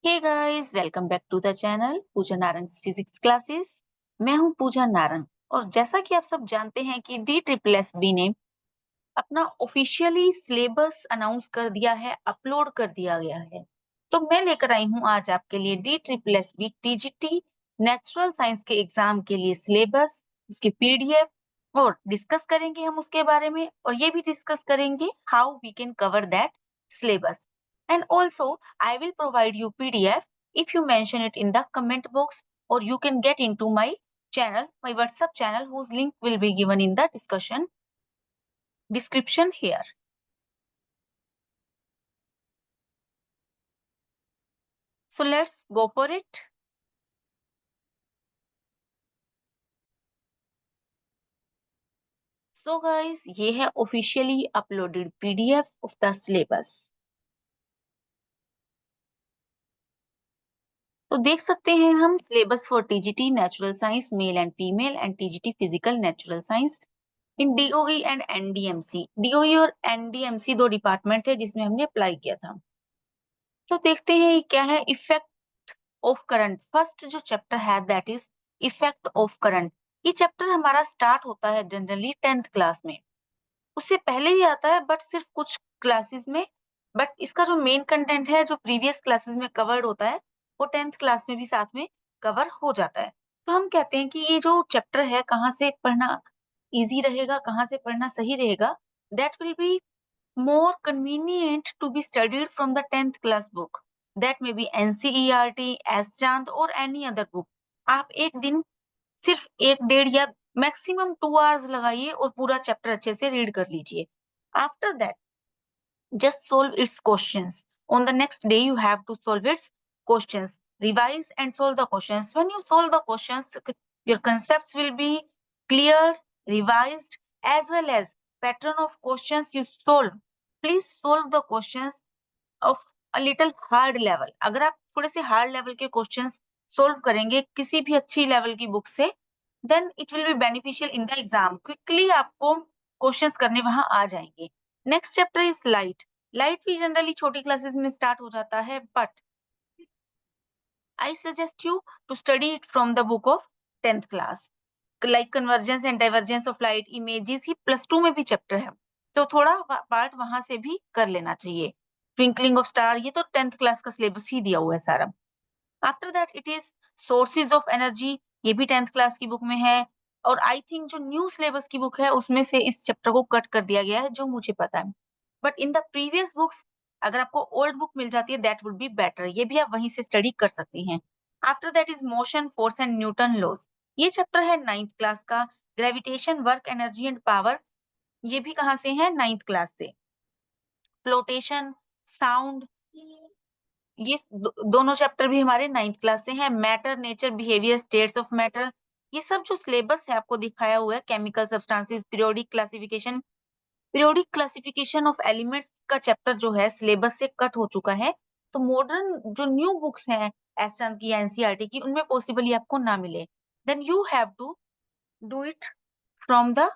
Hey guys, welcome back to the channel Pooja Narang physics classes. मैं हूं पूजा नारंग और जैसा कि आप सब जानते हैं कि डी ट्रिपल एस बी ने अपना ऑफिशियली सिलेबस अनाउंस कर दिया है, अपलोड कर दिया गया है। तो मैं लेकर आई हूं आज आपके लिए D triple S B TGT natural science के एग्जाम के लिए सिलेबस, उसकी पीडीएफ और डिस्कस करेंगे हम उसके बारे में, और ये भी डिस्कस करेंगे how we can cover that syllabus. And also, I will provide you PDF if you mention it in the comment box, or you can get into my channel, my WhatsApp channel, whose link will be given in the description here. So let's go for it. So guys, ये है officially uploaded PDF of the syllabus. तो देख सकते हैं हम syllabus for TGT natural science male and female and TGT physical natural science in DOE and NDMC. DOE और NDMC दो department है जिसमें हमने अप्लाई किया था। तो देखते हैं ये क्या है। इफेक्ट ऑफ करंट, फर्स्ट जो चैप्टर है that is effect of current. ये चैप्टर हमारा स्टार्ट होता है जनरली 10th क्लास में, उससे पहले भी आता है बट सिर्फ कुछ क्लासेस में। बट इसका जो मेन कंटेंट है जो प्रीवियस क्लासेस में कवर्ड होता है वो 10th क्लास में भी साथ में कवर हो जाता है। तो हम कहते हैं कि ये जो चैप्टर है कहाँ से पढ़ना इजी रहेगा, कहाँ से पढ़ना सही रहेगा, that will be more convenient to be studied from the 10th class book. That may be NCERT, ASCHANT or any other book. आप एक दिन सिर्फ 1 डेढ़ या मैक्सिमम 2 आवर्स लगाइए और पूरा चैप्टर अच्छे से रीड कर लीजिए। After that just solve its questions. On the next day you have to solve its questions. Revise and solve the questions. When you solve the questions, your concepts will be clear, revised, as well as pattern of questions you solve. Please solve the questions of a little hard level. अगर आप थोड़े से hard level के questions solve करेंगे किसी भी अच्छी level की बुक से, then it will be beneficial in the exam. Quickly आपको क्वेश्चंस करने वहां आ जाएंगे। Next chapter is light. Light भी जनरली छोटी क्लासेस में स्टार्ट हो जाता है, but I suggest you to study it from the book of 10th class. Like convergence and divergence of light images ही +2 में भी चैप्टर है, तो थोड़ा पार्ट वहां से भी कर लेना चाहिए। ट्विंकलिंग ऑफ स्टार, ये तो 10th क्लास का सिलेबस ही दिया हुआ है सारा। After that it is sources of energy, ये भी 10th क्लास की बुक में है। और आई थिंक जो न्यू सिलेबस की बुक है उसमें से इस चैप्टर को कट कर दिया गया है जो मुझे पता है। But in the previous books अगर आपको ओल्ड बुक मिल जाती है दैट वुड बी बेटर, ये भी आप वहीं से स्टडी कर सकती हैं। After that is motion force and Newton laws, ये चैप्टर है 9th क्लास का। Gravitation work energy and power, ये भी कहाँ से है, 9th क्लास से। फ्लोटेशन, साउंड, ये दोनों चैप्टर भी हमारे 9th क्लास से हैं। Matter, nature, behaviour, states of matter, ये सब जो सिलेबस है आपको दिखाया हुआ है। Chemical substances, periodic classification of elements का चैप्टर जो है सिलेबस से कट हो चुका है। तो मॉडर्न जो न्यू बुक्स हैं एसचंद की, एनसीईआरटी की, उनमें पॉसिबली आपको ना मिले, then you have to do it from the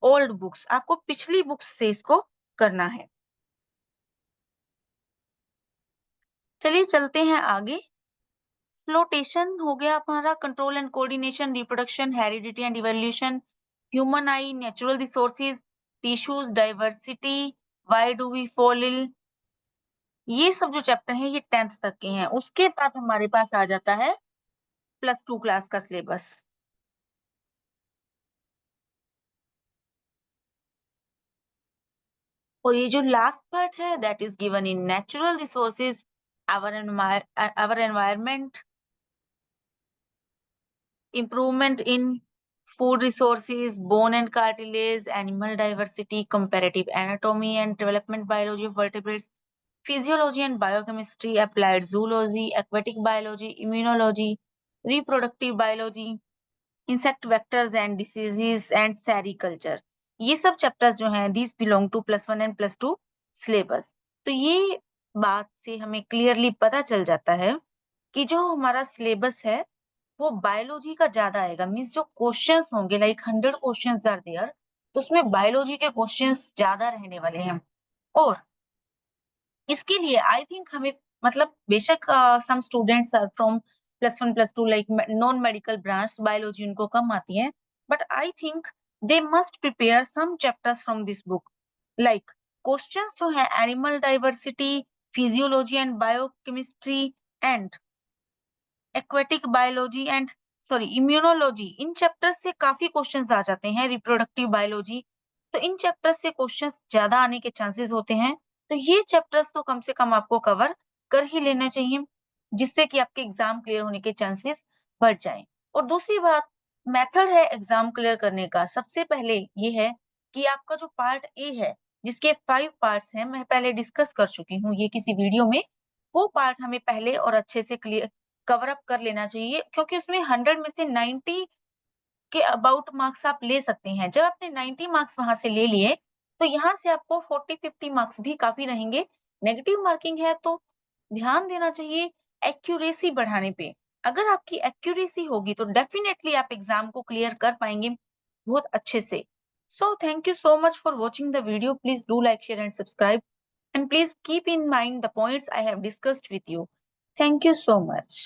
old books. आपको पिछली बुक्स से इसको करना है। चलिए चलते हैं आगे। फ्लोटेशन हो गया हमारा, control and coordination, reproduction, heredity and evolution, human eye, natural resources, tissues, diversity, why do we fall ill, ये सब जो चैप्टर हैं ये 10th तक के हैं। उसके बाद हमारे पास आ जाता है +2 क्लास का सिलेबस। और ये जो लास्ट पार्ट है that is given in natural resources, our environment, improvement in food resources, bone and cartilage, animal diversity, comparative anatomy and development biology of vertebrates, physiology and biochemistry, applied zoology, aquatic biology, immunology, reproductive biology, insect vectors and diseases and sericulture। ये सब chapters जो हैं these belong to +1 and +2 syllabus। तो ये बात से हमें clearly पता चल जाता है कि जो हमारा सिलेबस है वो बायोलॉजी का ज्यादा आएगा। मीन्स जो क्वेश्चंस होंगे लाइक 100 क्वेश्चंस आर देयर, तो उसमें बायोलॉजी के क्वेश्चंस ज्यादा रहने वाले हैं। और इसके लिए आई थिंक हमें मतलब बेशक some students are from +1 +2 like non medical branch, biology उनको कम आती है, but I think they must prepare some chapters from this book. Like questions जो है animal diversity, physiology and biochemistry and aquatic biology and sorry immunology, इन chapters से काफी questions आ जाते हैं। रिप्रोडक्टिव बायोलॉजी, तो इन चैप्टर्स से क्वेश्चंस ज्यादा आने के चांसेस होते हैं। तो ये चैप्टर्स तो कम से कम आपको कवर कर ही लेना चाहिए, जिससे कि आपके एग्जाम क्लियर होने के चांसेस बढ़ जाएं। और दूसरी बात, मेथड है एग्जाम क्लियर करने का। सबसे पहले ये है कि आपका जो पार्ट ए है, जिसके 5 पार्ट्स हैं, मैं पहले डिस्कस कर चुकी हूँ ये किसी वीडियो में, वो पार्ट हमें पहले और अच्छे से क्लियर कवर अप कर लेना चाहिए, क्योंकि उसमें 100 में से 90 के अबाउट मार्क्स आप ले सकते हैं। जब आपने 90 मार्क्स वहां से ले लिए, तो यहाँ से आपको 40-50 मार्क्स भी काफी रहेंगे। नेगेटिव मार्किंग है तो ध्यान देना चाहिए एक्यूरेसी बढ़ाने पे। अगर आपकी एक्यूरेसी होगी तो डेफिनेटली आप एग्जाम को क्लियर कर पाएंगे बहुत अच्छे से। So thank you so much for watching the video. Please do like, share and subscribe, and please keep in mind the points I have discussed with you. Thank you so much.